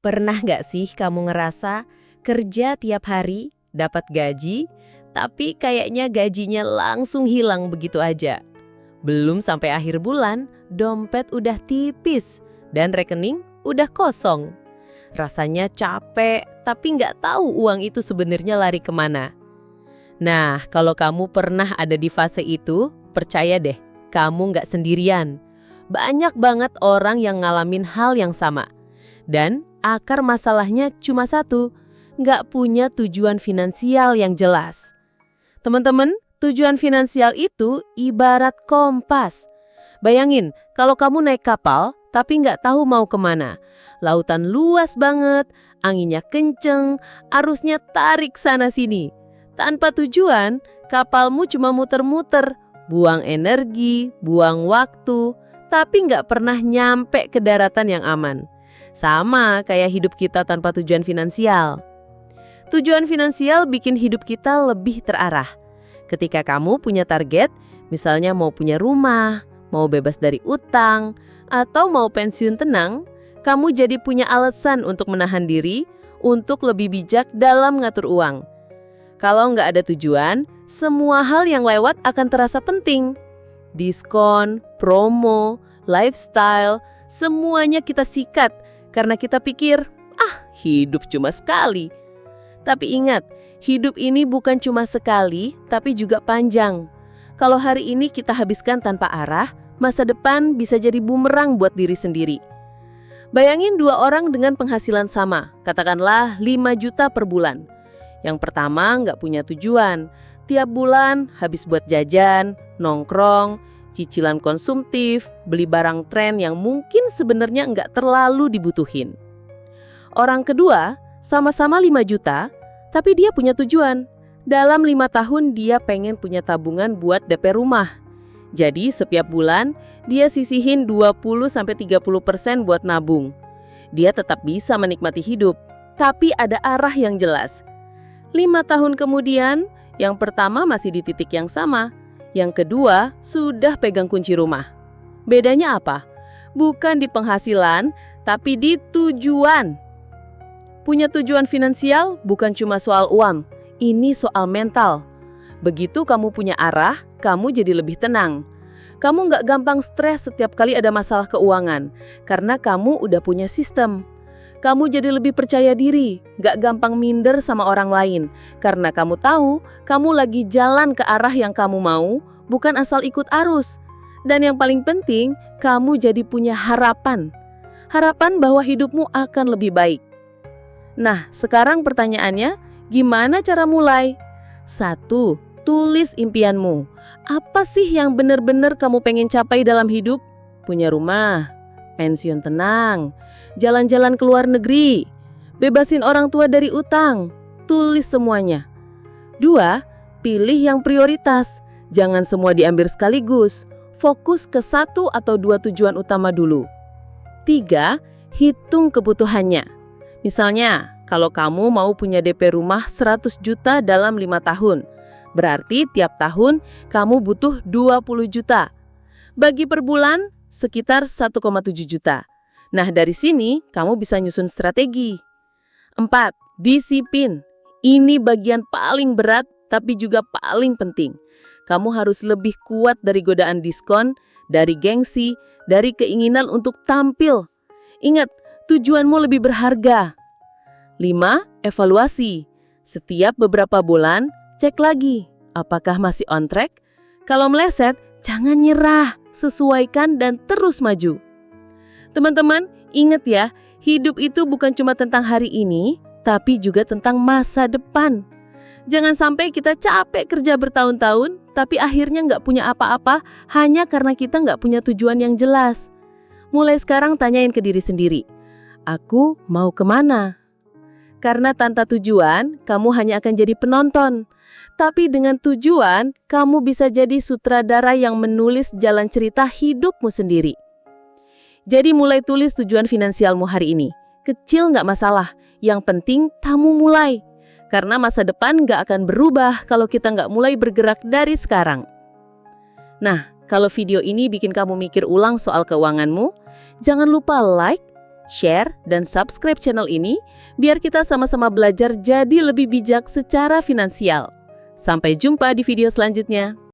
Pernah nggak sih kamu ngerasa kerja tiap hari, dapat gaji, tapi kayaknya gajinya langsung hilang begitu aja? Belum sampai akhir bulan, dompet udah tipis dan rekening udah kosong. Rasanya capek, tapi nggak tahu uang itu sebenarnya lari kemana. Nah, kalau kamu pernah ada di fase itu, percaya deh, kamu nggak sendirian. Banyak banget orang yang ngalamin hal yang sama. Dan akar masalahnya cuma satu, nggak punya tujuan finansial yang jelas. Teman-teman, tujuan finansial itu ibarat kompas. Bayangin, kalau kamu naik kapal, tapi nggak tahu mau kemana. Lautan luas banget, anginnya kenceng, arusnya tarik sana-sini. Tanpa tujuan, kapalmu cuma muter-muter, buang energi, buang waktu, tapi nggak pernah nyampe ke daratan yang aman. Sama kayak hidup kita tanpa tujuan finansial. Tujuan finansial bikin hidup kita lebih terarah. Ketika kamu punya target, misalnya mau punya rumah, mau bebas dari utang, atau mau pensiun tenang, kamu jadi punya alasan untuk menahan diri, untuk lebih bijak dalam ngatur uang. Kalau nggak ada tujuan, semua hal yang lewat akan terasa penting. Diskon, promo, lifestyle, semuanya kita sikat karena kita pikir, hidup cuma sekali. Tapi ingat, hidup ini bukan cuma sekali, tapi juga panjang. Kalau hari ini kita habiskan tanpa arah, masa depan bisa jadi bumerang buat diri sendiri. Bayangin dua orang dengan penghasilan sama, katakanlah 5 juta per bulan. Yang pertama nggak punya tujuan, tiap bulan habis buat jajan, nongkrong, cicilan konsumtif, beli barang tren yang mungkin sebenarnya nggak terlalu dibutuhin. Orang kedua sama-sama 5 juta, tapi dia punya tujuan. Dalam 5 tahun dia pengen punya tabungan buat DP rumah. Jadi setiap bulan dia sisihin 20-30% buat nabung. Dia tetap bisa menikmati hidup, tapi ada arah yang jelas. 5 tahun kemudian, yang pertama masih di titik yang sama. Yang kedua, sudah pegang kunci rumah. Bedanya apa? Bukan di penghasilan, tapi di tujuan. Punya tujuan finansial bukan cuma soal uang, ini soal mental. Begitu kamu punya arah, kamu jadi lebih tenang. Kamu nggak gampang stres setiap kali ada masalah keuangan, karena kamu udah punya sistem. Kamu jadi lebih percaya diri, nggak gampang minder sama orang lain. Karena kamu tahu, kamu lagi jalan ke arah yang kamu mau, bukan asal ikut arus. Dan yang paling penting, kamu jadi punya harapan. Harapan bahwa hidupmu akan lebih baik. Nah, sekarang pertanyaannya, gimana cara mulai? 1. Tulis impianmu. Apa sih yang benar-benar kamu pengen capai dalam hidup? Punya rumah, pensiun tenang, jalan-jalan ke luar negeri, bebasin orang tua dari utang. Tulis semuanya. 2. Pilih yang prioritas. Jangan semua diambil sekaligus. Fokus ke 1 atau 2 tujuan utama dulu. 3. Hitung kebutuhannya. Misalnya, kalau kamu mau punya DP rumah 100 juta dalam 5 tahun, berarti tiap tahun kamu butuh 20 juta. Bagi per bulan, sekitar 1,7 juta. Nah, dari sini kamu bisa nyusun strategi. 4. Disiplin. Ini bagian paling berat tapi juga paling penting. Kamu harus lebih kuat dari godaan diskon, dari gengsi, dari keinginan untuk tampil. Ingat, tujuanmu lebih berharga. 5. Evaluasi. Setiap beberapa bulan, cek lagi. Apakah masih on track? Kalau meleset, jangan nyerah. Sesuaikan dan terus maju. Teman-teman, ingat ya, hidup itu bukan cuma tentang hari ini, tapi juga tentang masa depan. Jangan sampai kita capek kerja bertahun-tahun, tapi akhirnya nggak punya apa-apa hanya karena kita nggak punya tujuan yang jelas. Mulai sekarang tanyain ke diri sendiri, aku mau kemana? Karena tanpa tujuan, kamu hanya akan jadi penonton. Tapi dengan tujuan, kamu bisa jadi sutradara yang menulis jalan cerita hidupmu sendiri. Jadi mulai tulis tujuan finansialmu hari ini. Kecil nggak masalah, yang penting kamu mulai. Karena masa depan nggak akan berubah kalau kita nggak mulai bergerak dari sekarang. Nah, kalau video ini bikin kamu mikir ulang soal keuanganmu, jangan lupa like, share, dan subscribe channel ini biar kita sama-sama belajar jadi lebih bijak secara finansial. Sampai jumpa di video selanjutnya.